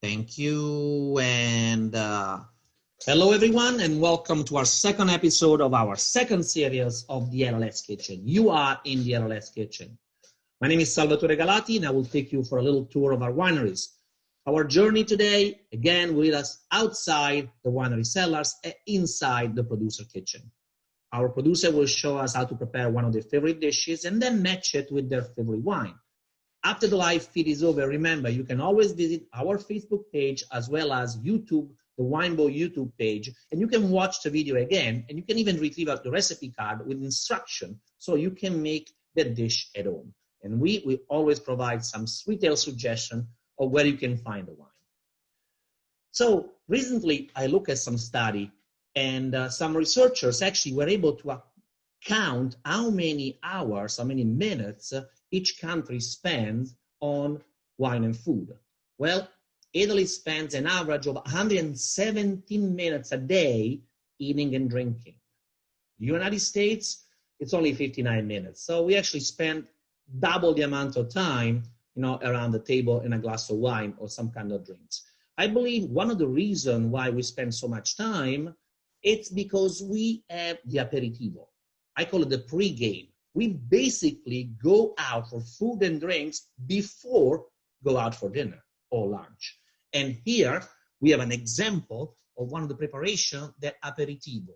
Thank you, and hello everyone, and welcome to our second episode of our second series of the LLS Kitchen. You are in the LLS Kitchen. My name is Salvatore Galati, and I will take you for a little tour of our wineries. Our journey today, again, will lead us outside the winery cellars and inside the producer kitchen. Our producer will show us how to prepare one of their favorite dishes and then match it with their favorite wine. After the live feed is over, remember, you can always visit our Facebook page as well as YouTube, the Winebow YouTube page, and you can watch the video again, and you can even retrieve out the recipe card with instruction so you can make the dish at home. And we will always provide some retail suggestion of where you can find the wine. So recently, I looked at some study, and some researchers actually were able to count how many hours, how many minutes each country spends on wine and food. Well, Italy spends an average of 117 minutes a day eating and drinking. The United States, it's only 59 minutes. So we actually spend double the amount of time, around the table in a glass of wine or some kind of drinks. I believe one of the reasons why we spend so much time, it's because we have the aperitivo. I call it the pre-game. We basically go out for food and drinks before go out for dinner or lunch. And here we have an example of one of the preparation, the aperitivo.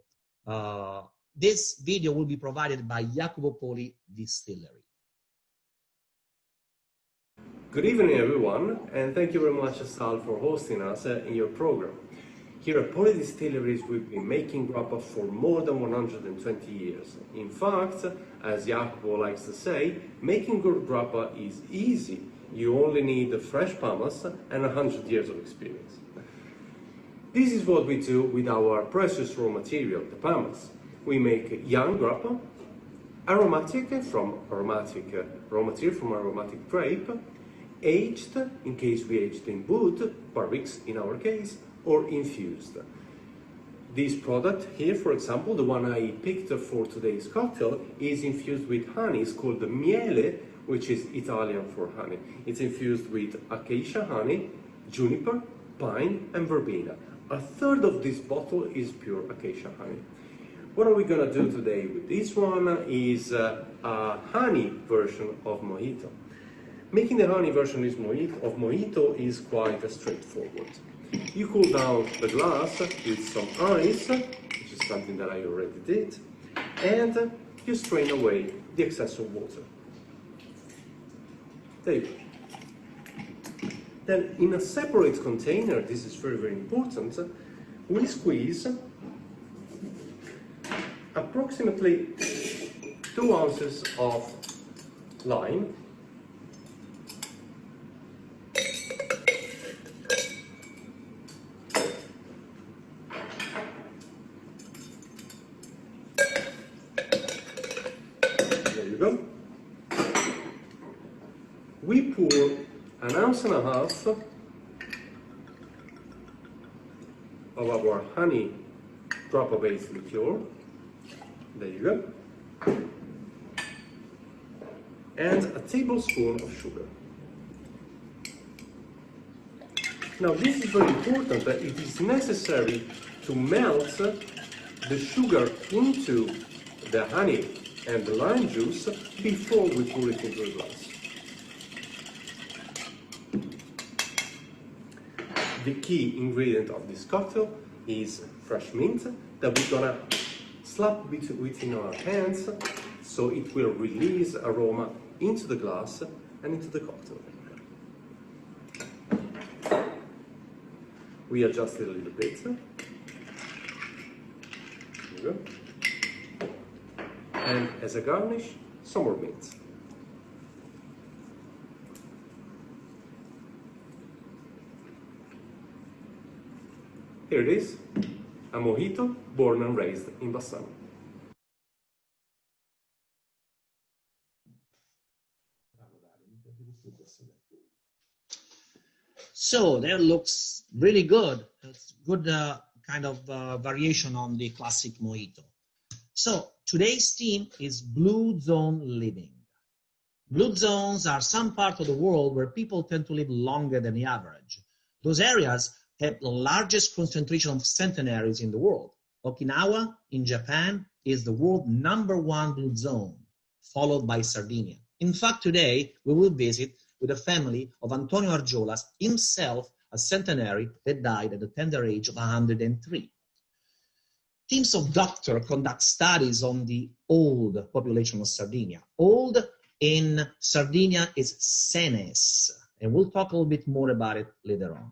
This video will be provided by Jacopo Poli Distillery. Good evening, everyone, and thank you very much, Sal, for hosting us in your program. Here at Poli Distilleries, we've been making grappa for more than 120 years. In fact, as Jacopo likes to say, making good grappa is easy. You only need fresh palmas and 100 years of experience. This is what we do with our precious raw material, the palmas. We make young grappa, aromatic from aromatic raw material from aromatic grape, aged, in case we aged in wood, barriques in our case, or infused. This product here, for example, the one I picked for today's cocktail, is infused with honey. It's called the miele, which is Italian for honey. It's infused with acacia honey, juniper, pine, and verbena. A third of this bottle is pure acacia honey. What are we gonna do today with this one is a honey version of mojito. Making the honey version of mojito is quite straightforward. You cool down the glass with some ice, which is something that I already did, and you strain away the excess of water. There you go. Then in a separate container, this is very, very important, we squeeze approximately 2 ounces of lime, we pour 1.5 ounces of our honey grappa-based liqueur. There you go. And a tablespoon of sugar. Now this is very important, that it is necessary to melt the sugar into the honey and the lime juice before we pour it into the glass. The key ingredient of this cocktail is fresh mint that we're gonna slap within our hands so it will release aroma into the glass and into the cocktail. We adjust it a little bit. There you go. And as a garnish, some more mint. Here it is, a mojito born and raised in Bassano. So that looks really good. It's good kind of variation on the classic mojito. So today's theme is Blue Zone living. Blue zones are some part of the world where people tend to live longer than the average. Those areas have the largest concentration of centenaries in the world. Okinawa in Japan is the world #1 blue zone, followed by Sardinia. In fact, today we will visit with the family of Antonio Argiolas, himself a centenary that died at the tender age of 103. Teams of doctors conduct studies on the old population of Sardinia. Old in Sardinia is senes, and we'll talk a little bit more about it later on.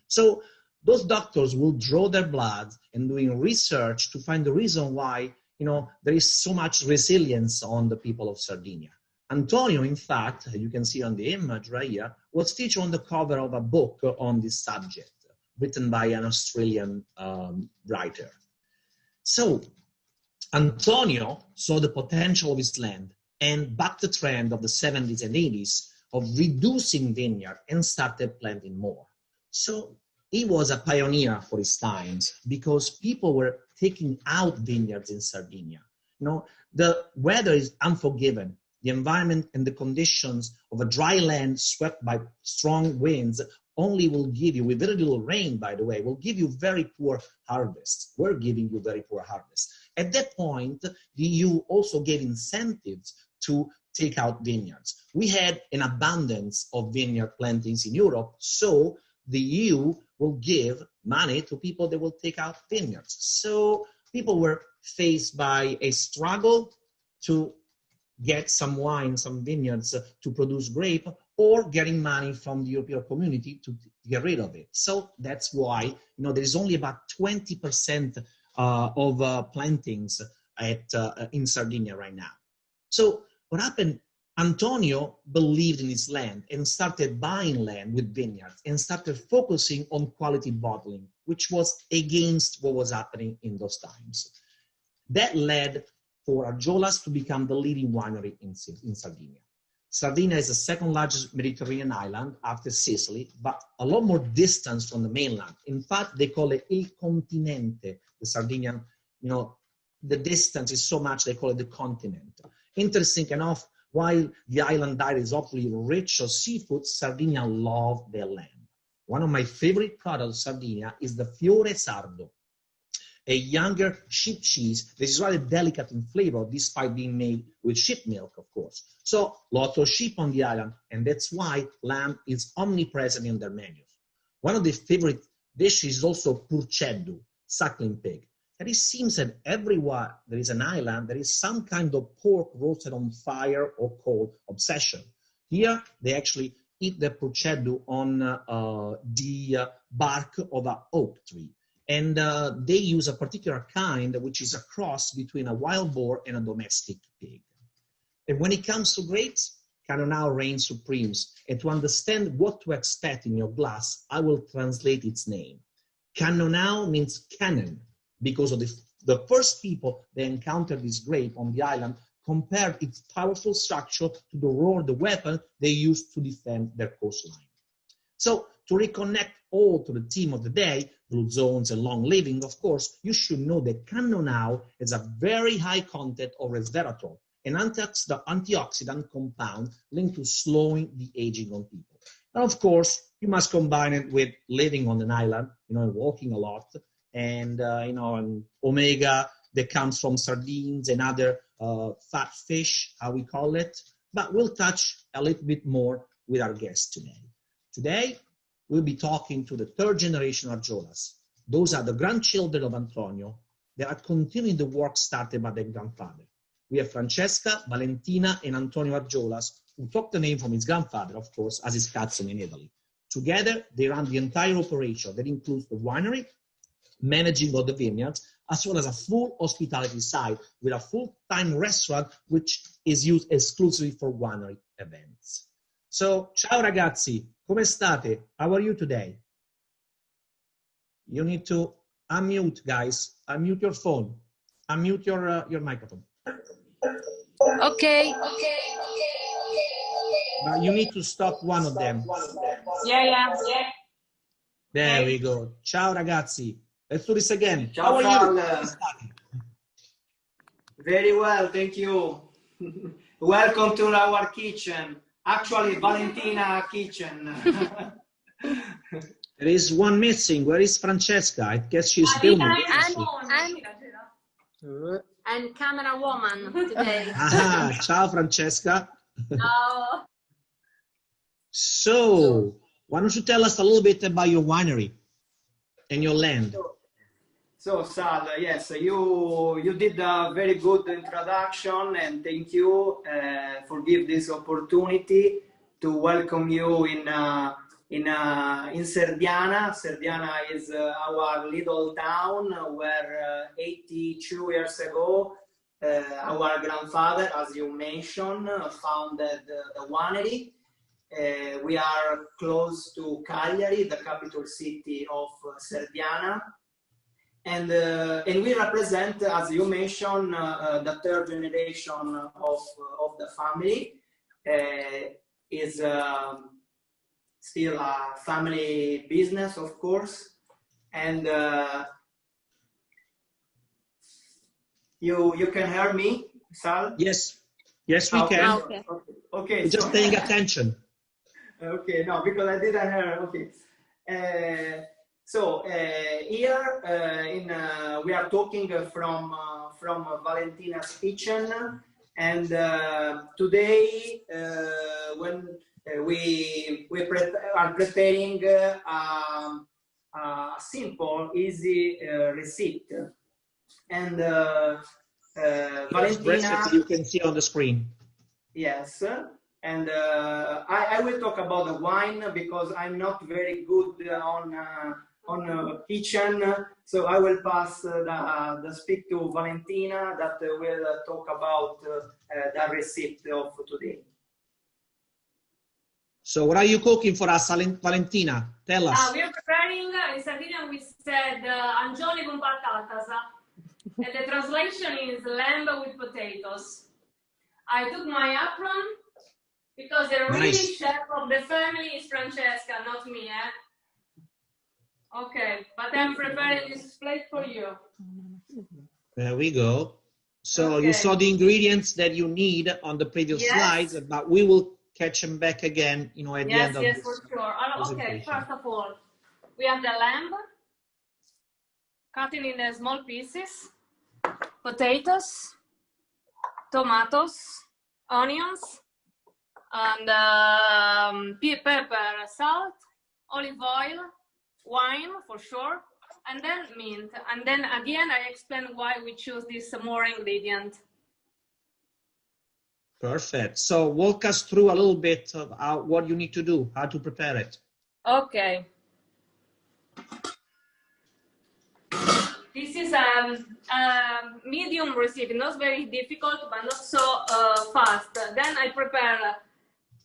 So those doctors will draw their blood and doing research to find the reason why, there is so much resilience on the people of Sardinia. Antonio, in fact, you can see on the image right here, was featured on the cover of a book on this subject, written by an Australian writer. So Antonio saw the potential of his land and backed the trend of the 70s and 80s of reducing vineyard and started planting more. So he was a pioneer for his times because people were taking out vineyards in Sardinia. The weather is unforgiving. The environment and the conditions of a dry land swept by strong winds only will give you, with very little rain, by the way, will give you very poor harvest. We're giving you very poor harvest. At that point, the EU also gave incentives to take out vineyards. We had an abundance of vineyard plantings in Europe, so the EU will give money to people that will take out vineyards. So people were faced by a struggle to get some wine, some vineyards to produce grape, or getting money from the European community to get rid of it. So that's why, there is only about 20% of plantings in Sardinia right now. So what happened, Antonio believed in his land and started buying land with vineyards and started focusing on quality bottling, which was against what was happening in those times. That led for Argiolas to become the leading winery in Sardinia. Sardinia is the second largest Mediterranean island after Sicily, but a lot more distance from the mainland. In fact, they call it Il Continente, the Sardinian, the distance is so much, they call it the continent. Interesting enough, while the island diet is awfully rich of seafood, Sardinia love their lamb. One of my favorite products of Sardinia is the Fiore Sardo, a younger sheep cheese that is rather delicate in flavor despite being made with sheep milk, of course. So lots of sheep on the island, and that's why lamb is omnipresent in their menus. One of the favorite dishes is also purceddu, suckling pig. And it seems that everywhere there is an island, there is some kind of pork roasted on fire or coal obsession. Here, they actually eat the purceddu on the bark of an oak tree. And they use a particular kind, which is a cross between a wild boar and a domestic pig. And when it comes to grapes, Cannonau reigns supreme. And to understand what to expect in your glass, I will translate its name. Cannonau means cannon, because of the first people that encountered this grape on the island compared its powerful structure to the roar of the weapon they used to defend their coastline. So to reconnect all to the theme of the day, blue zones and long living, of course, you should know that Cannonau has a very high content of resveratrol, an antioxidant compound linked to slowing the aging on people. And of course, you must combine it with living on an island, walking a lot, and and omega that comes from sardines and other fat fish, how we call it. But we'll touch a little bit more with our guest today. Today, we'll be talking to the third generation Argiolas. Those are the grandchildren of Antonio that are continuing the work started by their grandfather. We have Francesca, Valentina, and Antonio Argiolas, who took the name from his grandfather, of course, as his cousin in Italy. Together, they run the entire operation that includes the winery, managing of the vineyards, as well as a full hospitality side with a full-time restaurant, which is used exclusively for winery events. So, ciao ragazzi, come state? How are you today? You need to unmute, guys. Unmute your phone. Unmute your microphone. Okay. But you need to stop one of them. Yeah. There we go. Ciao ragazzi. Let's do this again. Ciao, How are you? Very well, thank you. Welcome to our kitchen. Actually, Valentina kitchen. There is one missing. Where is Francesca? I guess she's filming. And camera woman today. Aha, ciao Francesca. Ciao. So, why don't you tell us a little bit about your winery and your land? So Sal, yes, you did a very good introduction, and thank you for giving this opportunity to welcome you in Serdiana. Serdiana is our little town where 82 years ago our grandfather, as you mentioned, founded the winery. We are close to Cagliari, the capital city of Serdiana. And we represent, as you mentioned, the third generation of the family. Is still a family business, of course. And you can hear me, Sal? Yes, yes, we can. Okay. We're just paying attention. Okay, no, because I didn't hear. Okay. Here we are talking from Valentina's kitchen, and today when we are preparing a simple, easy recipe, and Valentina. Recipe you can see on the screen. Yes. And I will talk about the wine because I'm not very good on kitchen, so I will pass the speak to Valentina that will talk about the recipe of today. So what are you cooking for us, Valentina? Tell us. We are preparing, in Sardinian we said angioli con patatas, and the translation is lamb with potatoes. I took my apron, because the really chef of the family is Francesca, not me, Okay, but I'm preparing this plate for you. There we go. So you saw the ingredients that you need on the previous slides, but we will catch them back again, at the end of this. Yes, for sure. Okay, first of all, we have the lamb, cutting in small pieces, potatoes, tomatoes, onions, and pepper, salt, olive oil, wine for sure, and then mint. And then at the end, I explain why we choose this more ingredient. Perfect. So walk us through a little bit of what you need to do, how to prepare it. Okay. This is a medium recipe, not very difficult, but not so fast. Then I prepare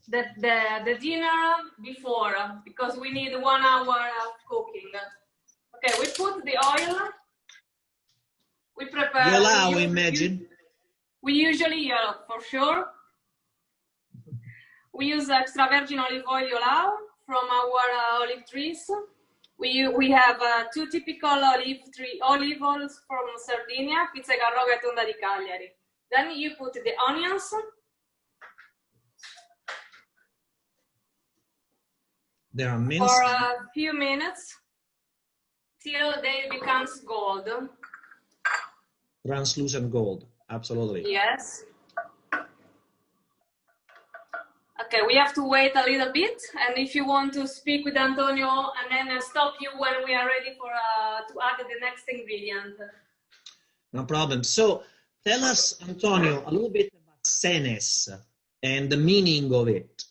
the dinner before, because we need 1 hour of cooking. Okay, we put the oil. We prepare. Yola, I imagine. We usually, for sure. We use extra virgin olive oil Yola from our olive trees. We have 2 typical olive oils from Sardinia, Pizzagarroga e Tonda di Cagliari. Then you put the onions. They are minced. For a few minutes till they becomes gold. Translucent gold, absolutely. Yes. Okay, we have to wait a little bit, and if you want to speak with Antonio, and then stop you when we are ready for to add the next ingredient. No problem. So tell us, Antonio, a little bit about senes and the meaning of it.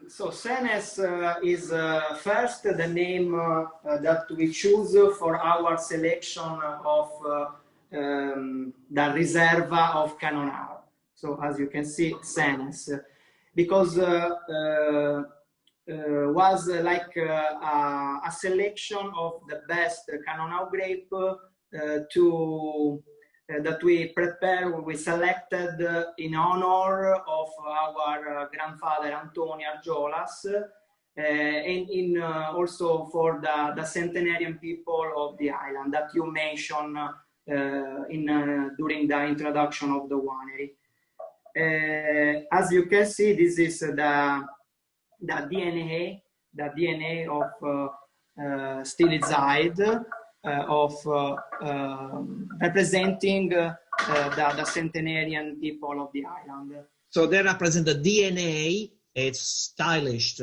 So senes is first the name that we choose for our selection of the Riserva of Canonau. So as you can see, senes, because was like a selection of the best Canonau grape that we prepared, we selected in honor of our grandfather Antonio Argiolas, and also for the centenarian people of the island that you mentioned during the introduction of the winery. As you can see, this is the DNA the DNA of Stilizide, representing the centenarian people of the island. So they represent the DNA, it's stylish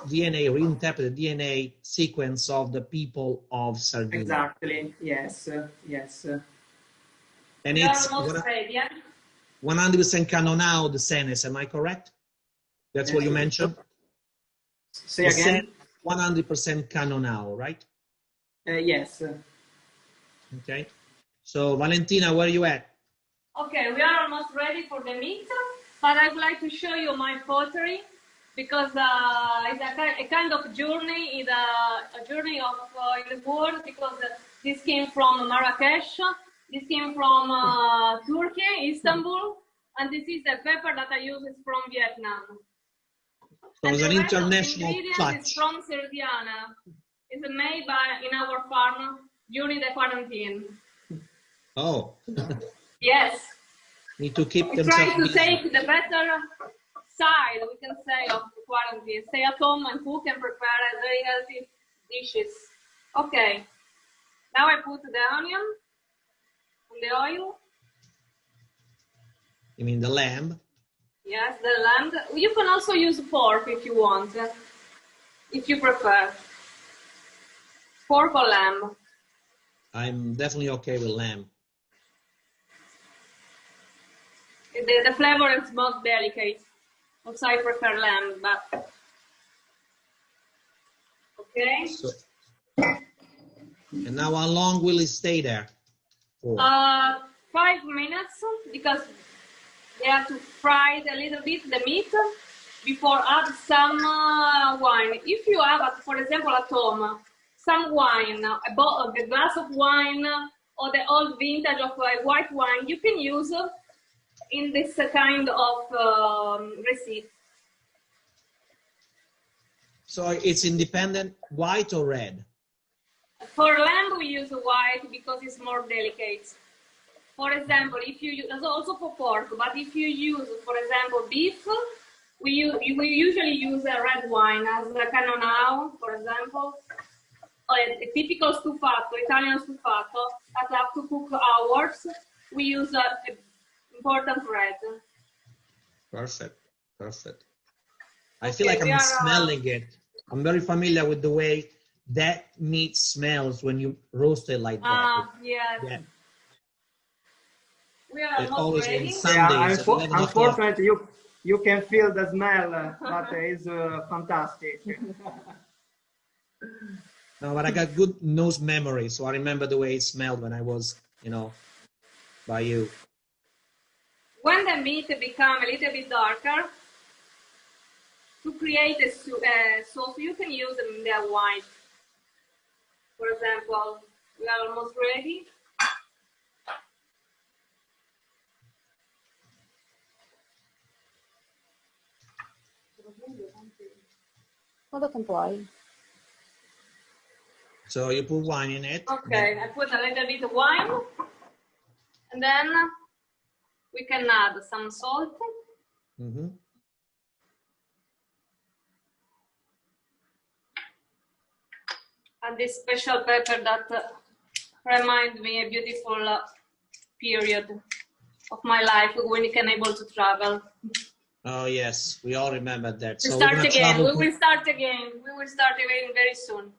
DNA, reinterpreted DNA sequence of the people of Sardinia. Exactly, yes, yes. And it's 100% Canonau, the Senes, am I correct? That's what you mentioned? Say again? 100% Canonau, right? Yes. Okay. So Valentina, where are you at? Okay, we are almost ready for the meat, but I would like to show you my pottery because it's a kind of journey, it's a journey of in the world, because this came from Marrakesh, this came from Turkey, Istanbul, and this is a pepper that I use from Vietnam. So it's an international touch. It's from Sardinia. It's made in our farm during the quarantine. Oh. Yes. Need to keep We themselves try to busy. take the better side, we can say, of the quarantine. Stay at home and cook and prepare very healthy dishes. Okay. Now I put the onion in the oil. You mean the lamb? Yes, the lamb. You can also use pork if you want, if you prefer. Pork or lamb. I'm definitely okay with lamb. The flavor is more delicate. Also, I prefer lamb, but okay. So, and now how long will it stay there for? 5 minutes, because they have to fry it a little bit, the meat, before add some wine. If you have, for example, at home, some wine, a glass of wine, or the old vintage of white wine, you can use in this kind of recipe. So it's independent, white or red? For lamb, we use white because it's more delicate. For example, if you use, also for pork, but if you use, for example, beef, we usually use a red wine as a Canonau, for example, or a typical stufato, Italian stufato, that have to cook hours. We use a important red. Perfect, perfect. I feel like I'm smelling it. I'm very familiar with the way that meat smells when you roast it like that. Yes. Yeah. We are It always ready. on Sundays. Yeah, unfortunately, you can feel the smell, but it's fantastic. No, but I got good nose memory, so I remember the way it smelled when I was, by you. When the meat becomes a little bit darker, to create a sauce, you can use the white. For example, we are almost ready. Quanto tempo hai? So you put wine in it. Okay, I put a little bit of wine, and then we can add some salt. Mm-hmm. And this special pepper that reminds me a beautiful period of my life when you can able to travel. Oh yes, we all remember that. We So start we're gonna again. travel We will start again. We will start again very soon.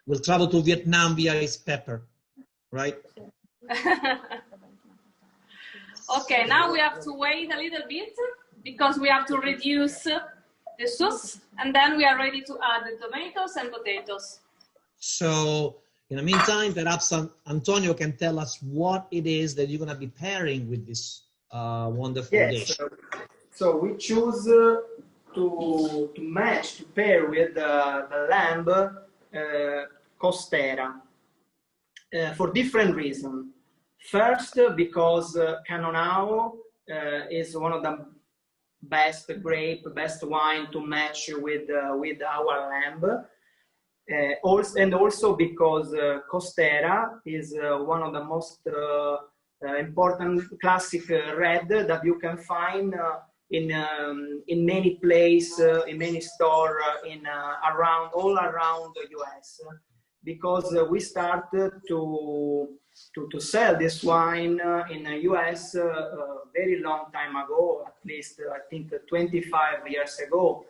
We'll travel to Vietnam via his pepper, right? Okay, now we have to wait a little bit because we have to reduce the sauce, and then we are ready to add the tomatoes and potatoes. So in the meantime, perhaps Antonio can tell us what it is that you're going to be pairing with this wonderful dish. So we choose to pair with the lamb costera for different reasons. First, because Canonau is one of the best wine to match with our lamb. Also because Costera is one of the most important classic red that you can find in many place, in many store in all around the US, because we started to sell this wine in the US a very long time ago, at least I think 25 years ago.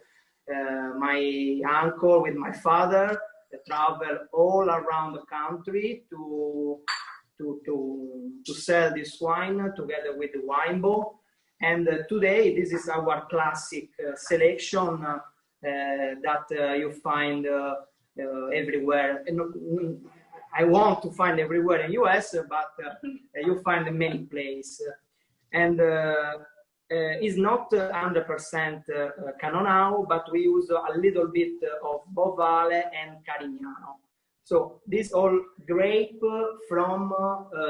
My uncle with my father traveled all around the country to sell this wine together with the wine bowl. And today, this is our classic selection that you find everywhere. And I want to find everywhere in US, but you find in many places. And it's not 100% Cannonau, but we use a little bit of Bovale and Carignano. So this all grape from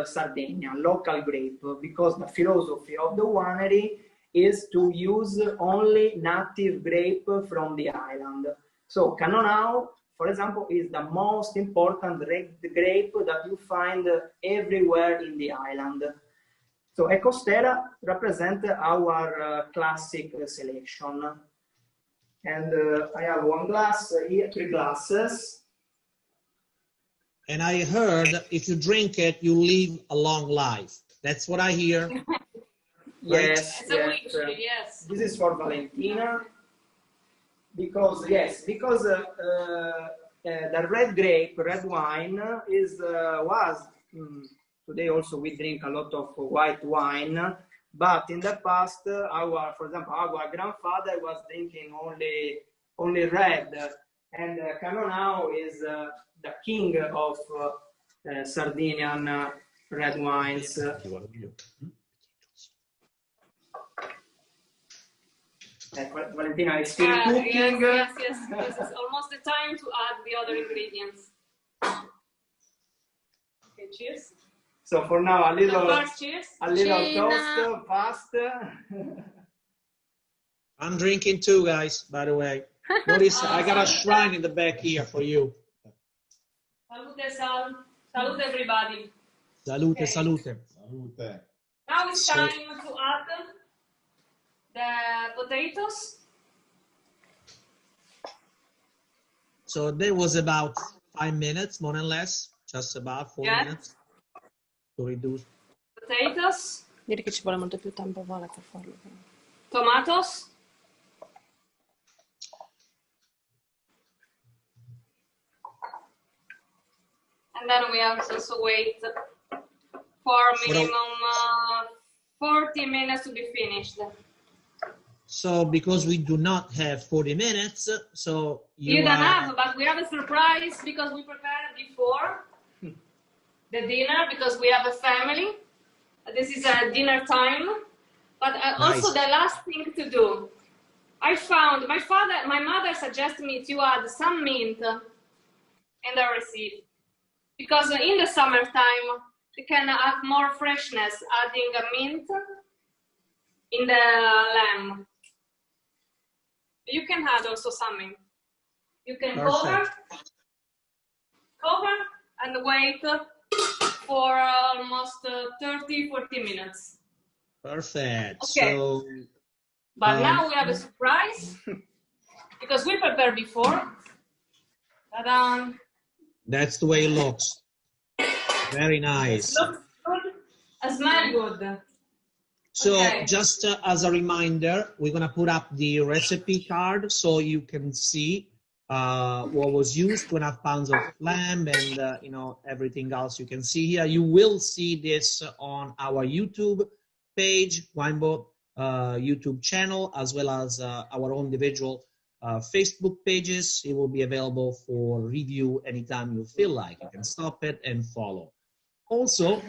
Sardinia, local grape, because the philosophy of the winery is to use only native grape from the island. So Cannonau, for example, is the most important grape that you find everywhere in the island. So Ecostera represents our classic selection. And I have one glass here, 3 glasses. And I heard if you drink it, you live a long life. That's what I hear. Yes, yes, yes. This is for Valentina. Because the red wine was today also we drink a lot of white wine, but in the past for example our grandfather was drinking only red, and Cannonau is the king of Sardinian red wines. Valentina is still cooking. Yes. It's almost the time to add the other ingredients. Okay, cheers. So for now, a little cheers. toast, fast. I'm drinking too, guys, by the way. Notice I got a shrine in the back here for you. Salute everybody. Salute, okay. salute. Now it's time to add the potatoes. So there was about 5 minutes, more or less, just about 4 minutes to reduce. Potatoes. Direi che ci vuole molto più tempo, Vale, per farlo. Tomatoes. And then we have to also wait for minimum 40 minutes to be finished. So because we do not have 40 minutes, so you don't have, but we have a surprise because we prepared before the dinner because we have a family. This is a dinner time, but also the last thing to do. I found my mother suggested me to add some mint in the recipe because in the summertime you can have more freshness adding a mint in the lamb. You can add also some mint. You can cover and wait for almost 30-40 minutes. Perfect. Okay. So, but now we have a surprise because we prepared before. Ta-da! That's the way it looks. Very nice. It looks good. It smells good. So just as a reminder, we're going to put up the recipe card so you can see what was used, 2.5 pounds of lamb and, you know, everything else you can see here. You will see this on our YouTube page, Wineboat YouTube channel, as well as our own individual Facebook pages. It will be available for review anytime you feel like. You can stop it and follow. Also,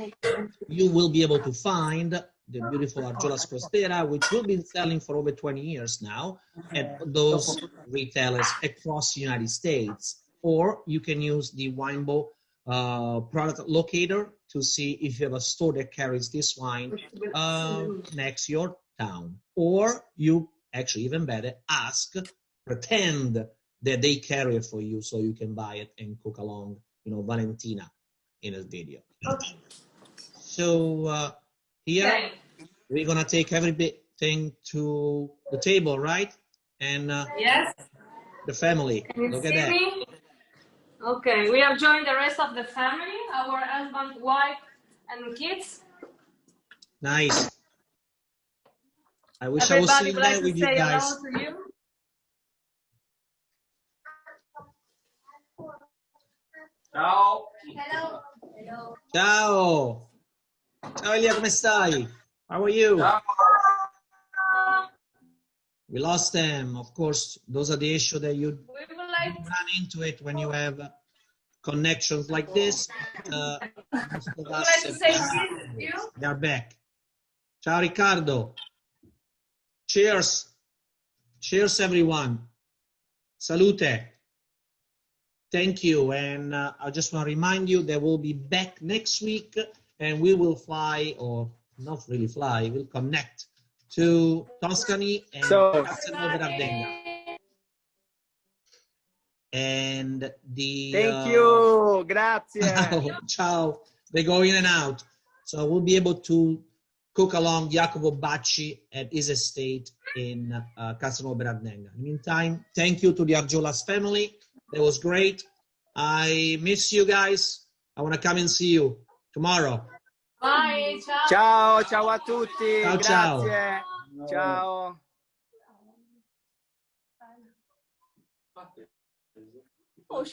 you will be able to find the beautiful Argiolas Costera, which we've been selling for over 20 years now at those retailers across the United States. Or you can use the Winebow product locator to see if you have a store that carries this wine next to your town. Or you, actually even better, pretend that they carry it for you so you can buy it and cook along, you know, Valentina in a video. So here we're gonna take every bit everything to the table, right? And Yes. the family. Can you Look see at that. me? Okay, we have joined the rest of the family, our husband, wife, and kids. Nice. I wish I was Everybody sitting would like there to with you say guys. hello to you. Ciao. Ciao. Ciao Elia, come stai? How are you? Ciao. We lost them. Of course, those are the issues that you We would like run into it when you have connections like this. Most of us to say cheers to you. they are back. Ciao Riccardo. Cheers. Cheers everyone. Salute. Thank you. And I just want to remind you that we'll be back next week and we will fly, or not really fly, we'll connect to Tuscany and Castelnuovo d'Ardenga. And the Thank you, grazie. ciao. They go in and out, so we'll be able to cook along Jacopo Bacci at his estate in Castelnuovo d'Ardenga. In the meantime, thank you to the Argiolas family. That was great. I miss you guys. I want to come and see you tomorrow. Bye. Ciao. Ciao, ciao a tutti. Ciao, ciao. Grazie. Ciao. Oh,